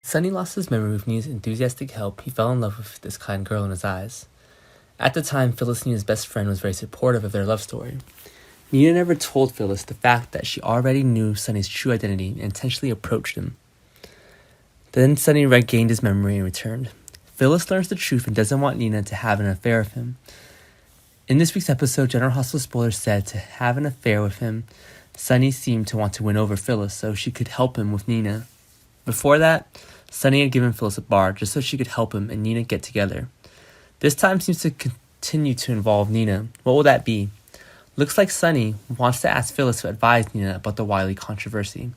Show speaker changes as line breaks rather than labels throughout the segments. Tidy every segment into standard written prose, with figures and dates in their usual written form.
Sunny lost his memory with Nina's enthusiastic help. He fell in love with this kind girl in his eyes. At the time, Phyllis, Nina's best friend, was very supportive of their love story. Nina never told Phyllis the fact that she already knew Sunny's true identity and intentionally approached him. Then Sunny regained his memory and returned. Phyllis learns the truth and doesn't want Nina to have an affair with him. In this week's episode, General Hospital spoiler said to have an affair with him, Sunny seemed to want to win over Phyllis so she could help him with Nina. Before that, Sunny had given Phyllis a bar just so she could help him and Nina get together. This time seems to continue to involve Nina. What will that be? Looks like Sunny wants to ask Phyllis to advise Nina about the Wiley controversy.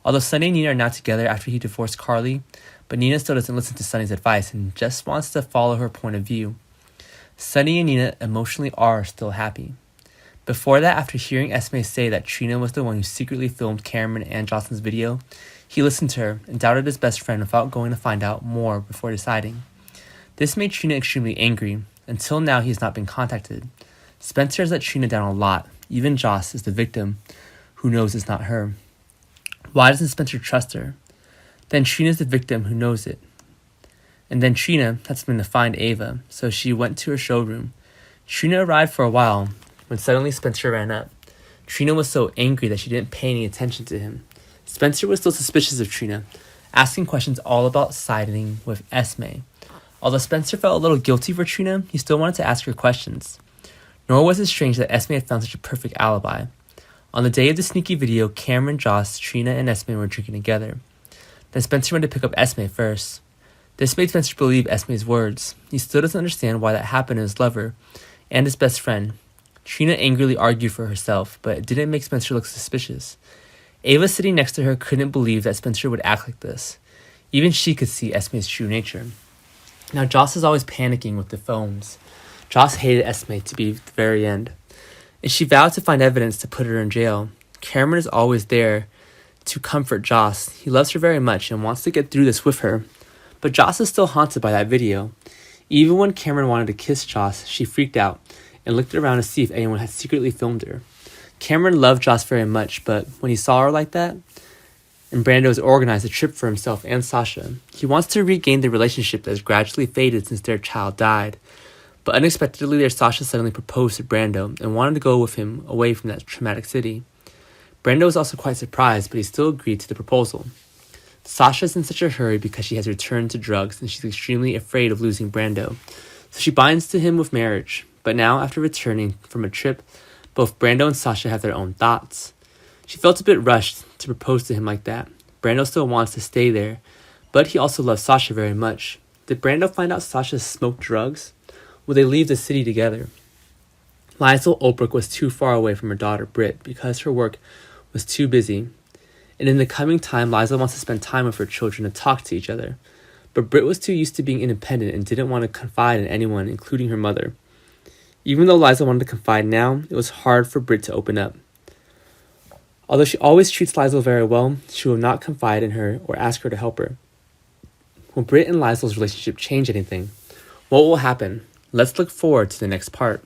Although Sunny and Nina are now together after he divorced Carly, but Nina still doesn't listen to Sunny's advice and just wants to follow her point of view. Sunny and Nina emotionally are still happy. Before that, after hearing Esme say that Trina was the one who secretly filmed Cameron and Jocelyn's video, he listened to her and doubted his best friend without going to find out more before deciding. This made Trina extremely angry. Until now, he has not been contacted. Spencer has let Trina down a lot. Even Joss is the victim, who knows it's not her. Why doesn't Spencer trust her? Then Trina's the victim who knows it. And then Trina had something to find Ava, so she went to her showroom. Trina arrived for a while, when suddenly Spencer ran up. Trina was so angry that she didn't pay any attention to him. Spencer was still suspicious of Trina, asking questions all about siding with Esme. Although Spencer felt a little guilty for Trina, he still wanted to ask her questions. Nor was it strange that Esme had found such a perfect alibi. On the day of the sneaky video, Cameron, Joss, Trina, and Esme were drinking together. Then Spencer went to pick up Esme first. This made Spencer believe Esme's words. He still doesn't understand why that happened to his lover and his best friend. Trina angrily argued for herself, but it didn't make Spencer look suspicious. Ava sitting next to her couldn't believe that Spencer would act like this. Even she could see Esme's true nature. Now Joss is always panicking with the phones. Joss hated Esme to the very end, and she vowed to find evidence to put her in jail. Cameron is always there to comfort Joss. He loves her very much and wants to get through this with her, but Joss is still haunted by that video. Even when Cameron wanted to kiss Joss, she freaked out and looked around to see if anyone had secretly filmed her. Cameron loved Joss very much, but when he saw her like that, and Brando has organized a trip for himself and Sasha, he wants to regain the relationship that has gradually faded since their child died. But unexpectedly, their Sasha suddenly proposed to Brando and wanted to go with him away from that traumatic city. Brando was also quite surprised, but he still agreed to the proposal. Sasha's in such a hurry because she has returned to drugs and she's extremely afraid of losing Brando, so she binds to him with marriage. But now, after returning from a trip, both Brando and Sasha have their own thoughts. She felt a bit rushed to propose to him like that. Brando still wants to stay there, but he also loves Sasha very much. Did Brando find out Sasha smoked drugs? Will they leave the city together? Liesl Olbrich was too far away from her daughter Britt because her work was too busy. And in the coming time, Liesl wants to spend time with her children and talk to each other. But Britt was too used to being independent and didn't want to confide in anyone, including her mother. Even though Liesl wanted to confide now, it was hard for Britt to open up. Although she always treats Liesl very well, she will not confide in her or ask her to help her. Will Britt and Liesl's relationship change anything? What will happen? Let's look forward to the next part.